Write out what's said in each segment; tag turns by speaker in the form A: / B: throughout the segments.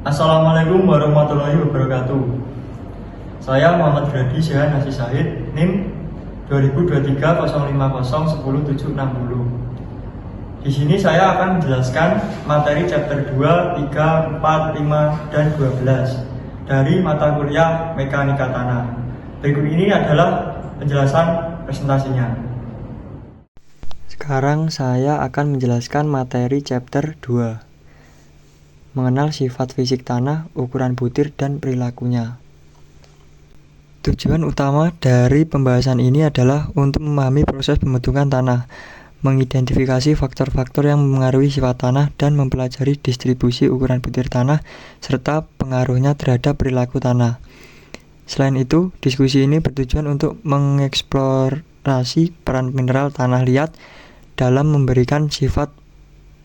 A: Assalamualaikum warahmatullahi wabarakatuh. Saya Muhammad Gradi Syahan Nasi Syahid, NIM 2023-050-10-760. Di sini saya akan menjelaskan materi chapter 2, 3, 4, 5, dan 12 dari mata kuliah Mekanika Tanah. Berikut ini adalah penjelasan presentasinya.
B: Sekarang saya akan menjelaskan materi chapter 2. Mengenal sifat fisik tanah, ukuran butir, dan perilakunya. Tujuan utama dari pembahasan ini adalah untuk memahami proses pembentukan tanah, mengidentifikasi faktor-faktor yang mempengaruhi sifat tanah, dan mempelajari distribusi ukuran butir tanah, serta pengaruhnya terhadap perilaku tanah. Selain itu, diskusi ini bertujuan untuk mengeksplorasi peran mineral tanah liat dalam memberikan sifat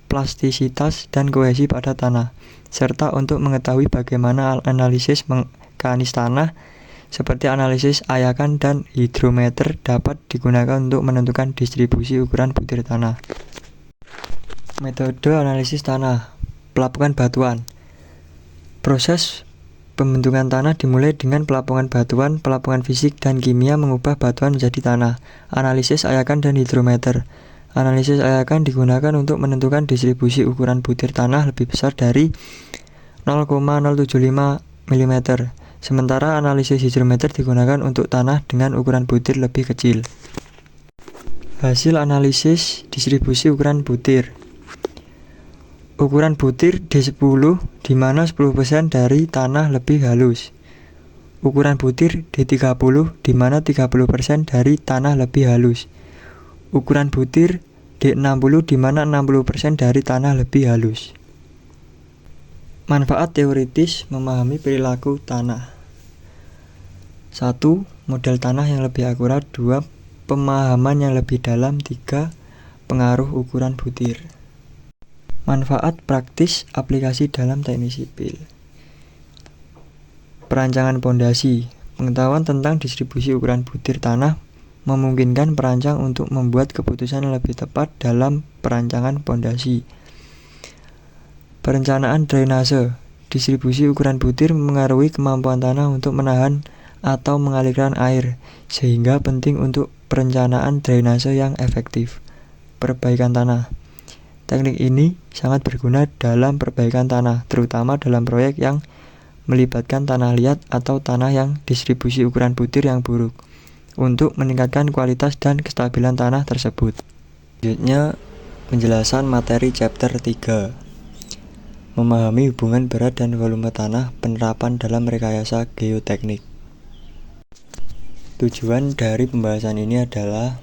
B: plastisitas dan kohesi pada tanah, serta untuk mengetahui bagaimana analisis mekanis tanah seperti analisis ayakan dan hidrometer dapat digunakan untuk menentukan distribusi ukuran butir tanah. Metode analisis tanah, pelapungan batuan. Proses pembentukan tanah dimulai dengan pelapungan batuan, pelapungan fisik dan kimia mengubah batuan menjadi tanah, analisis ayakan dan hidrometer. Analisis ayakan digunakan untuk menentukan distribusi ukuran butir tanah lebih besar dari 0,075 mm, sementara analisis hidrometer digunakan untuk tanah dengan ukuran butir lebih kecil. Hasil analisis distribusi ukuran butir. Ukuran butir D10 di mana 10% dari tanah lebih halus. Ukuran butir D30 di mana 30% dari tanah lebih halus. Ukuran butir D60 di mana 60% dari tanah lebih halus. Manfaat teoritis memahami perilaku tanah. 1. Model tanah yang lebih akurat. 2. Pemahaman yang lebih dalam. 3. Pengaruh ukuran butir. Manfaat praktis aplikasi dalam teknik sipil. Perancangan pondasi. Pengetahuan tentang distribusi ukuran butir tanah memungkinkan perancang untuk membuat keputusan yang lebih tepat dalam perancangan pondasi. Perencanaan drainase. Distribusi ukuran butir mengaruhi kemampuan tanah untuk menahan atau mengalirkan air, sehingga penting untuk perencanaan drainase yang efektif. Perbaikan tanah. Teknik ini sangat berguna dalam perbaikan tanah, terutama dalam proyek yang melibatkan tanah liat atau tanah yang distribusi ukuran butir yang buruk, untuk meningkatkan kualitas dan kestabilan tanah tersebut. Selanjutnya, penjelasan materi chapter 3. Memahami hubungan berat dan volume tanah, penerapan dalam rekayasa geoteknik. Tujuan dari pembahasan ini adalah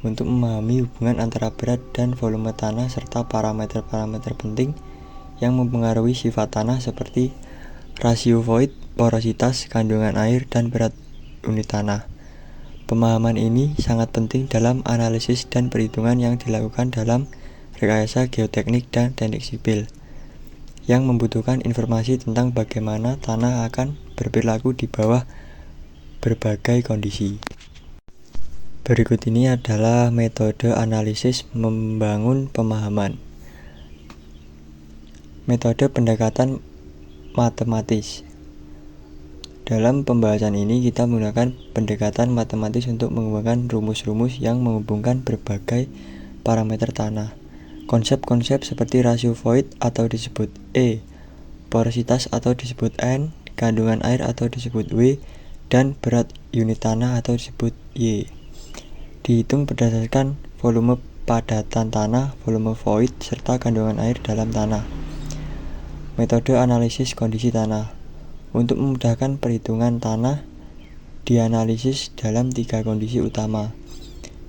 B: untuk memahami hubungan antara berat dan volume tanah serta parameter-parameter penting yang mempengaruhi sifat tanah seperti rasio void, porositas, kandungan air, dan berat unit tanah. Pemahaman ini sangat penting dalam analisis dan perhitungan yang dilakukan dalam rekayasa geoteknik dan teknik sipil, yang membutuhkan informasi tentang bagaimana tanah akan berperilaku di bawah berbagai kondisi. Berikut ini adalah metode analisis membangun pemahaman. Metode pendekatan matematis. Dalam pembahasan ini kita menggunakan pendekatan matematis untuk mengembangkan rumus-rumus yang menghubungkan berbagai parameter tanah. Konsep-konsep seperti rasio void atau disebut E, porositas atau disebut N, kandungan air atau disebut W, dan berat unit tanah atau disebut Y. Dihitung berdasarkan volume padatan tanah, volume void, serta kandungan air dalam tanah. Metode analisis kondisi tanah. Untuk memudahkan perhitungan tanah, dianalisis dalam 3 kondisi utama: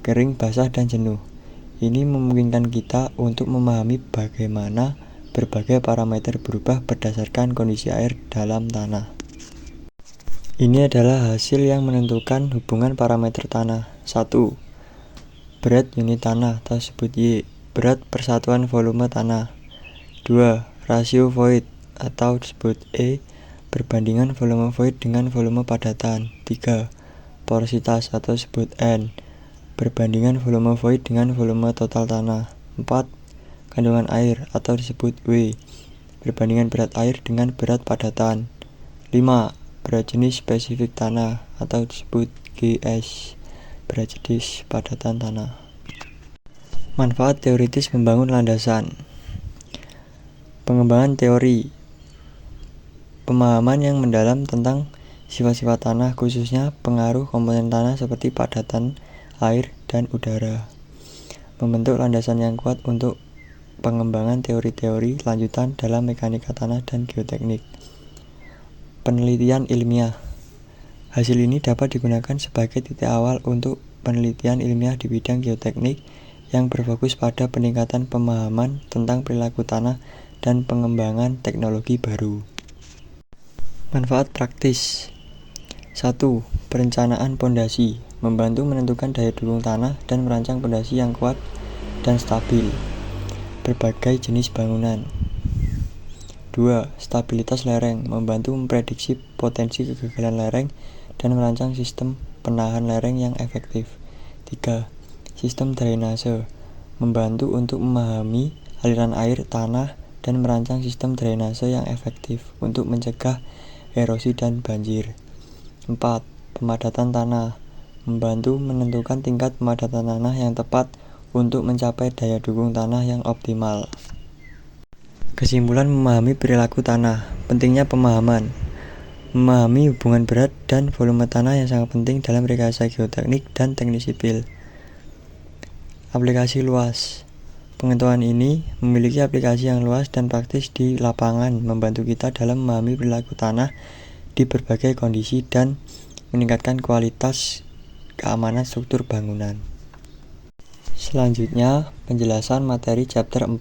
B: kering, basah, dan jenuh. Ini memungkinkan kita untuk memahami bagaimana berbagai parameter berubah berdasarkan kondisi air dalam tanah. Ini adalah hasil yang menentukan hubungan parameter tanah. 1. Berat unit tanah atau disebut Y, berat persatuan volume tanah. 2. Rasio void atau disebut E, perbandingan volume void dengan volume padatan. 3. Porositas atau disebut N, perbandingan volume void dengan volume total tanah. 4. Kandungan air atau disebut W, perbandingan berat air dengan berat padatan. 5. Berat jenis spesifik tanah atau disebut GS, berat jenis padatan tanah. Manfaat teoritis membangun landasan. Pengembangan teori. Pemahaman yang mendalam tentang sifat-sifat tanah, khususnya pengaruh komponen tanah seperti padatan air dan udara. Membentuk landasan yang kuat untuk pengembangan teori-teori lanjutan dalam mekanika tanah dan geoteknik. Penelitian ilmiah. Hasil ini dapat digunakan sebagai titik awal untuk penelitian ilmiah di bidang geoteknik yang berfokus pada peningkatan pemahaman tentang perilaku tanah dan pengembangan teknologi baru. Manfaat praktis. 1. Perencanaan pondasi. Membantu menentukan daya dukung tanah dan merancang pondasi yang kuat dan stabil. Berbagai jenis bangunan. 2. Stabilitas lereng. Membantu memprediksi potensi kegagalan lereng dan merancang sistem penahan lereng yang efektif. 3. Sistem drainase. Membantu untuk memahami aliran air tanah dan merancang sistem drainase yang efektif untuk mencegah erosi dan banjir. 4. Pemadatan tanah. Membantu menentukan tingkat pemadatan tanah yang tepat untuk mencapai daya dukung tanah yang optimal. Kesimpulan memahami perilaku tanah. Pentingnya pemahaman. Memahami hubungan berat dan volume tanah yang sangat penting dalam rekayasa geoteknik dan teknik sipil. Aplikasi luas. Pengetahuan ini memiliki aplikasi yang luas dan praktis di lapangan, membantu kita dalam memahami perilaku tanah di berbagai kondisi dan meningkatkan kualitas keamanan struktur bangunan. Selanjutnya, penjelasan materi chapter 4.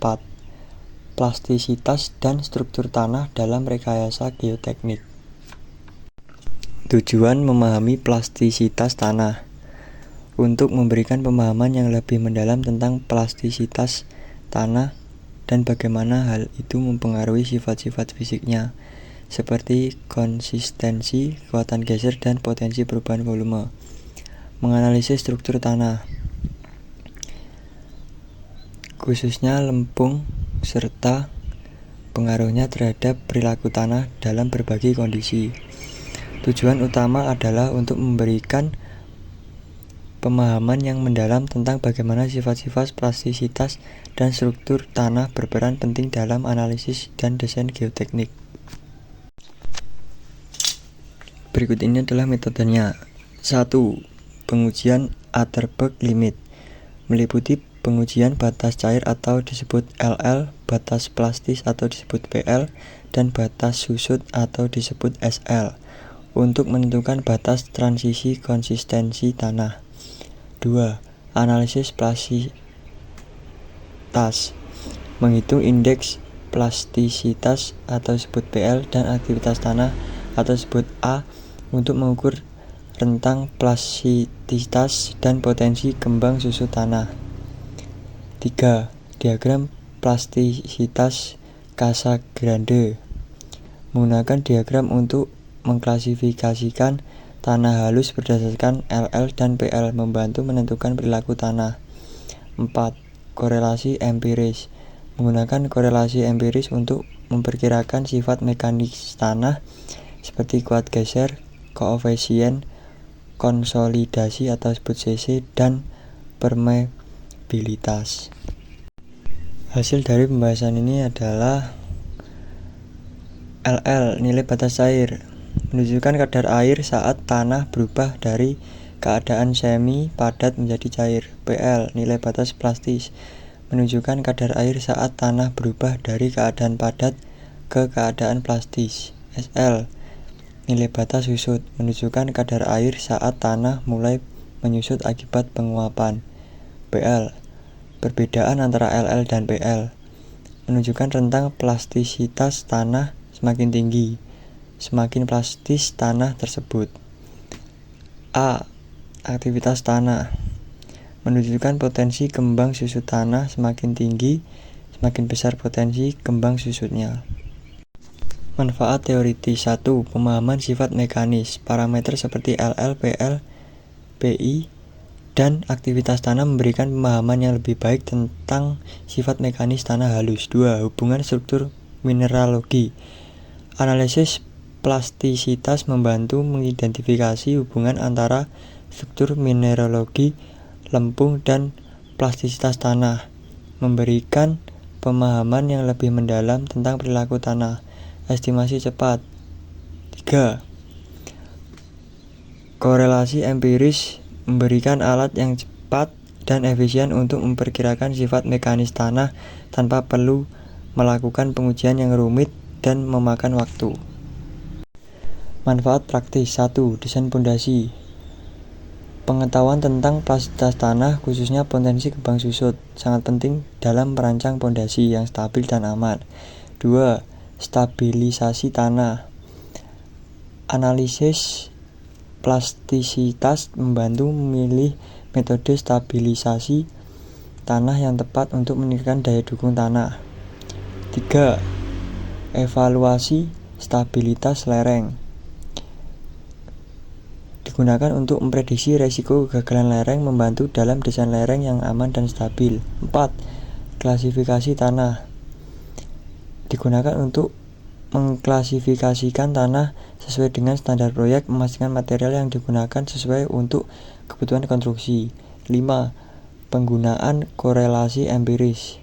B: Plastisitas dan struktur tanah dalam rekayasa geoteknik. Tujuan memahami plastisitas tanah. Untuk memberikan pemahaman yang lebih mendalam tentang plastisitas tanah dan bagaimana hal itu mempengaruhi sifat-sifat fisiknya, seperti konsistensi, kekuatan geser, dan potensi perubahan volume. Menganalisis struktur tanah, khususnya lempung serta pengaruhnya terhadap perilaku tanah dalam berbagai kondisi. Tujuan utama adalah untuk memberikan pemahaman yang mendalam tentang bagaimana sifat-sifat plastisitas dan struktur tanah berperan penting dalam analisis dan desain geoteknik. Berikut ini adalah metodenya. 1. Pengujian Atterberg limit. Meliputi pengujian batas cair atau disebut LL, batas plastis atau disebut PL, dan batas susut atau disebut SL untuk menentukan batas transisi konsistensi tanah. 2. Analisis plastisitas. Menghitung indeks plastisitas atau disebut PL dan aktivitas tanah atau disebut A untuk mengukur rentang plastisitas dan potensi kembang susu tanah. 3. Diagram plastisitas Casagrande. Menggunakan diagram untuk mengklasifikasikan tanah halus berdasarkan LL dan PL, membantu menentukan perilaku tanah. 4. Korelasi empiris. Menggunakan korelasi empiris untuk memperkirakan sifat mekanis tanah seperti kuat geser, koefisien konsolidasi atau disebut CC, dan permeabilitas. Hasil dari pembahasan ini adalah LL, nilai batas air, menunjukkan kadar air saat tanah berubah dari keadaan semi padat menjadi cair. PL, nilai batas plastis, menunjukkan kadar air saat tanah berubah dari keadaan padat ke keadaan plastis. SL, nilai batas susut, menunjukkan kadar air saat tanah mulai menyusut akibat penguapan. PL, perbedaan antara LL dan PL, menunjukkan rentang plastisitas tanah semakin tinggi, semakin plastis tanah tersebut. A. Aktivitas tanah, menunjukkan potensi kembang susut tanah semakin tinggi, semakin besar potensi kembang susutnya. Manfaat teoritis. 1. Pemahaman sifat mekanis. Parameter seperti LL, PL, PI, dan aktivitas tanah memberikan pemahaman yang lebih baik tentang sifat mekanis tanah halus. 2. Hubungan struktur mineralogi. Analisis plastisitas membantu mengidentifikasi hubungan antara struktur mineralogi lempung dan plastisitas tanah, memberikan pemahaman yang lebih mendalam tentang perilaku tanah. Estimasi cepat. 3. Korelasi empiris memberikan alat yang cepat dan efisien untuk memperkirakan sifat mekanis tanah tanpa perlu melakukan pengujian yang rumit dan memakan waktu. Manfaat praktis. 1. Desain pondasi. Pengetahuan tentang plastisitas tanah, khususnya potensi gebang susut, sangat penting dalam merancang pondasi yang stabil dan aman. 2. Stabilisasi tanah. Analisis plastisitas membantu memilih metode stabilisasi tanah yang tepat untuk meningkatkan daya dukung tanah. 3. Evaluasi stabilitas lereng. Digunakan untuk memprediksi resiko kegagalan lereng, membantu dalam desain lereng yang aman dan stabil. 4. Klasifikasi tanah. Digunakan untuk mengklasifikasikan tanah sesuai dengan standar proyek, memastikan material yang digunakan sesuai untuk kebutuhan konstruksi. 5. Penggunaan korelasi empiris.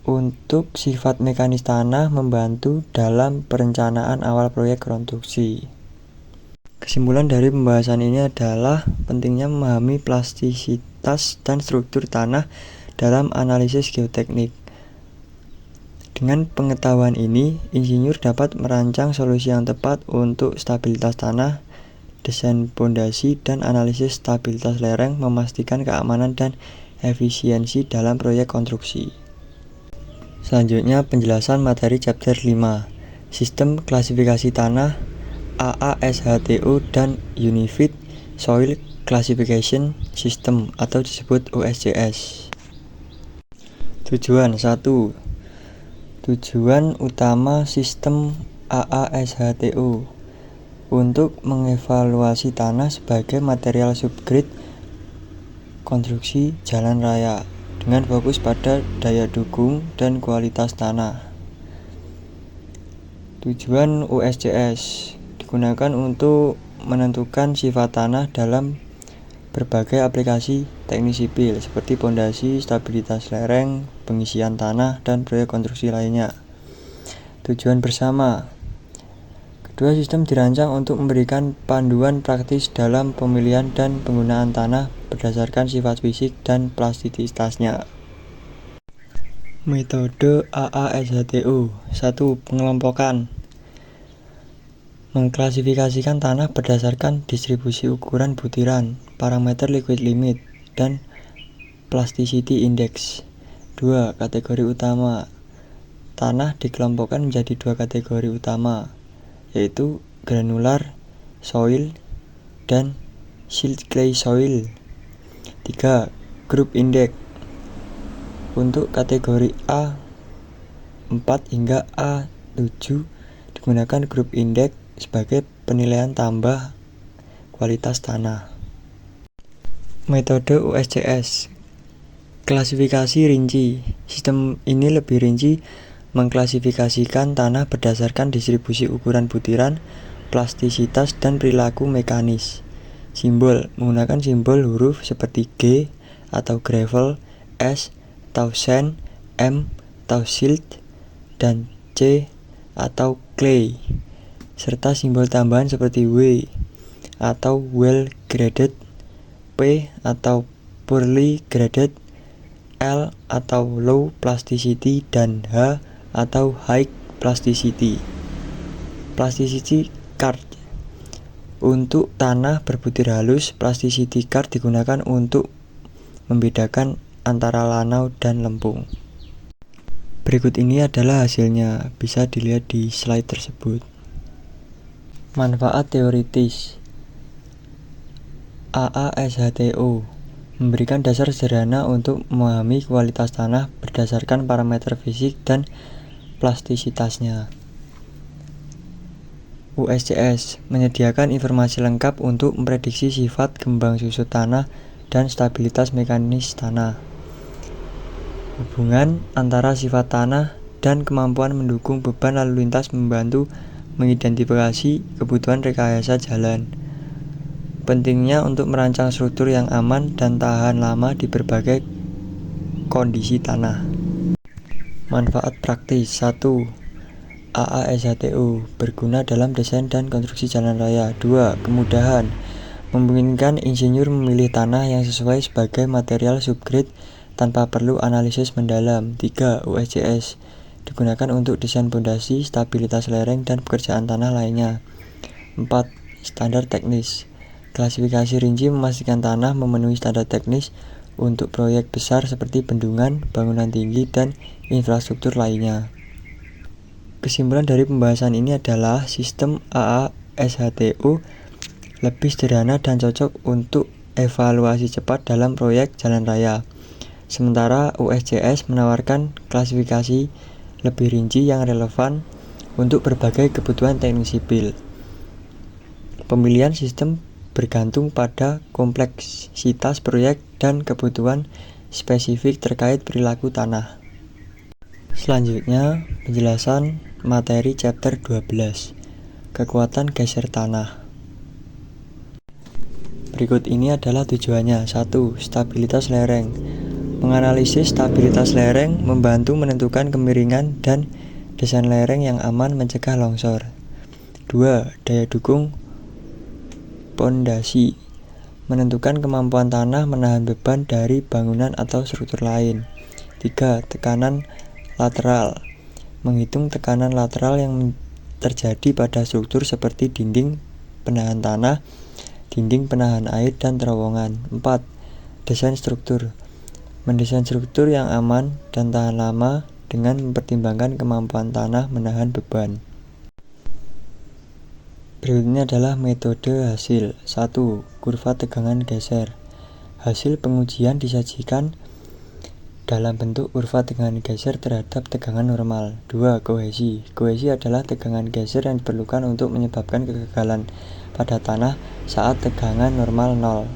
B: Untuk sifat mekanis tanah, membantu dalam perencanaan awal proyek konstruksi. Kesimpulan dari pembahasan ini adalah pentingnya memahami plastisitas dan struktur tanah dalam analisis geoteknik. Dengan pengetahuan ini, insinyur dapat merancang solusi yang tepat untuk stabilitas tanah, desain pondasi, dan analisis stabilitas lereng, memastikan keamanan dan efisiensi dalam proyek konstruksi. Selanjutnya, penjelasan materi chapter 5, Sistem Klasifikasi Tanah, AASHTO dan Unified Soil Classification System atau disebut USCS. Tujuan. 1. Tujuan utama sistem AASHTO untuk mengevaluasi tanah sebagai material subgrade konstruksi jalan raya dengan fokus pada daya dukung dan kualitas tanah. Tujuan USCS digunakan untuk menentukan sifat tanah dalam berbagai aplikasi teknis sipil seperti pondasi, stabilitas lereng, pengisian tanah, dan proyek konstruksi lainnya. Tujuan bersama. Kedua sistem dirancang untuk memberikan panduan praktis dalam pemilihan dan penggunaan tanah berdasarkan sifat fisik dan plastisitasnya. Metode AASHTO. 1. Pengelompokan. Mengklasifikasikan tanah berdasarkan distribusi ukuran butiran, parameter liquid limit, dan plasticity index. 2. Kategori utama. Tanah dikelompokkan menjadi 2 kategori utama, yaitu granular soil dan silt clay soil. 3. Group index. Untuk kategori A4 hingga A7 digunakan group index sebagai penilaian tambah kualitas tanah. Metode USCS. Klasifikasi rinci. Sistem ini lebih rinci mengklasifikasikan tanah berdasarkan distribusi ukuran butiran, plastisitas, dan perilaku mekanis. Simbol. Menggunakan simbol huruf seperti G atau gravel, S atau sand, M atau silt, dan C atau clay, serta simbol tambahan seperti W atau well graded, P atau poorly graded, L atau low plasticity, dan H atau high plasticity. Plasticity card. Untuk tanah berbutir halus, plasticity card digunakan untuk membedakan antara lanau dan lempung. Berikut ini adalah hasilnya, bisa dilihat di slide tersebut. Manfaat teoritis. AASHTO memberikan dasar sederhana untuk memahami kualitas tanah berdasarkan parameter fisik dan plastisitasnya. USCS menyediakan informasi lengkap untuk memprediksi sifat kembang susut tanah dan stabilitas mekanis tanah. Hubungan antara sifat tanah dan kemampuan mendukung beban lalu lintas, membantu mengidentifikasi kebutuhan rekayasa jalan. Pentingnya untuk merancang struktur yang aman dan tahan lama di berbagai kondisi tanah. Manfaat praktis. 1. AASHTO berguna dalam desain dan konstruksi jalan raya. 2. Kemudahan memungkinkan insinyur memilih tanah yang sesuai sebagai material subgrade tanpa perlu analisis mendalam. 3. USJS digunakan untuk desain pondasi, stabilitas lereng, dan pekerjaan tanah lainnya. 4. Standar teknis. Klasifikasi rinci memastikan tanah memenuhi standar teknis untuk proyek besar seperti bendungan, bangunan tinggi, dan infrastruktur lainnya. Kesimpulan dari pembahasan ini adalah sistem AASHTO lebih sederhana dan cocok untuk evaluasi cepat dalam proyek jalan raya. Sementara USJS menawarkan klasifikasi lebih rinci yang relevan untuk berbagai kebutuhan teknik sipil. Pemilihan sistem bergantung pada kompleksitas proyek dan kebutuhan spesifik terkait perilaku tanah. Selanjutnya, penjelasan materi chapter 12, kekuatan geser tanah. Berikut ini adalah tujuannya. 1. Stabilitas lereng. Menganalisis stabilitas lereng membantu menentukan kemiringan dan desain lereng yang aman mencegah longsor. 2. Daya dukung pondasi. Menentukan kemampuan tanah menahan beban dari bangunan atau struktur lain. 3. Tekanan lateral. Menghitung tekanan lateral yang terjadi pada struktur seperti dinding penahan tanah, dinding penahan air, dan terowongan. 4. Desain struktur. Mendesain struktur yang aman dan tahan lama dengan mempertimbangkan kemampuan tanah menahan beban. Berikutnya adalah metode hasil. 1. Kurva tegangan geser. Hasil pengujian disajikan dalam bentuk kurva tegangan geser terhadap tegangan normal. 2. Kohesi. Kohesi adalah tegangan geser yang diperlukan untuk menyebabkan kegagalan pada tanah saat tegangan normal 0.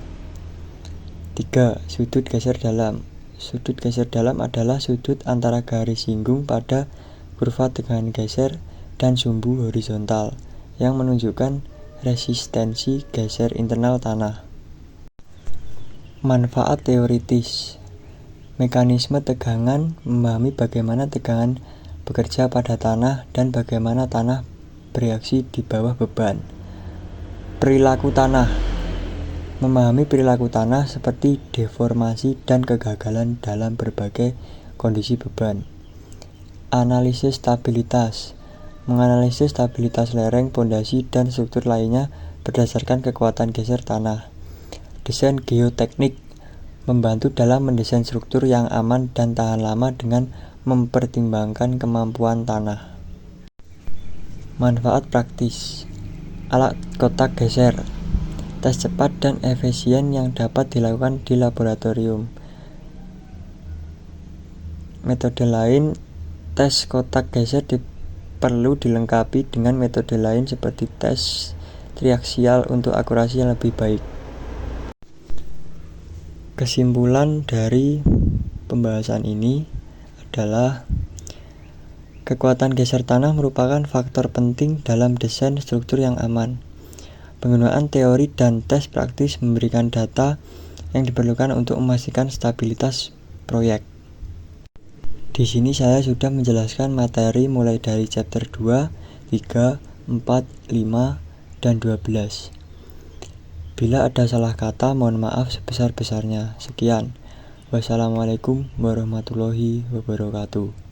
B: 3. Sudut geser dalam. Sudut geser dalam adalah sudut antara garis singgung pada kurva tegangan geser dan sumbu horizontal yang menunjukkan resistensi geser internal tanah. Manfaat teoritis. Mekanisme tegangan, memahami bagaimana tegangan bekerja pada tanah dan bagaimana tanah bereaksi di bawah beban. Perilaku tanah. Memahami perilaku tanah seperti deformasi dan kegagalan dalam berbagai kondisi beban. Analisis stabilitas. Menganalisis stabilitas lereng, pondasi, dan struktur lainnya berdasarkan kekuatan geser tanah. Desain geoteknik. Membantu dalam mendesain struktur yang aman dan tahan lama dengan mempertimbangkan kemampuan tanah. Manfaat praktis. Alat kotak geser. Tes cepat dan efisien yang dapat dilakukan di laboratorium. Metode lain, tes kotak geser perlu dilengkapi dengan metode lain seperti tes triaksial untuk akurasi yang lebih baik. Kesimpulan dari pembahasan ini adalah kekuatan geser tanah merupakan faktor penting dalam desain struktur yang aman. Penggunaan teori dan tes praktis memberikan data yang diperlukan untuk memastikan stabilitas proyek. Di sini saya sudah menjelaskan materi mulai dari chapter 2, 3, 4, 5, dan 12. Bila ada salah kata, mohon maaf sebesar-besarnya. Sekian. Wassalamualaikum warahmatullahi wabarakatuh.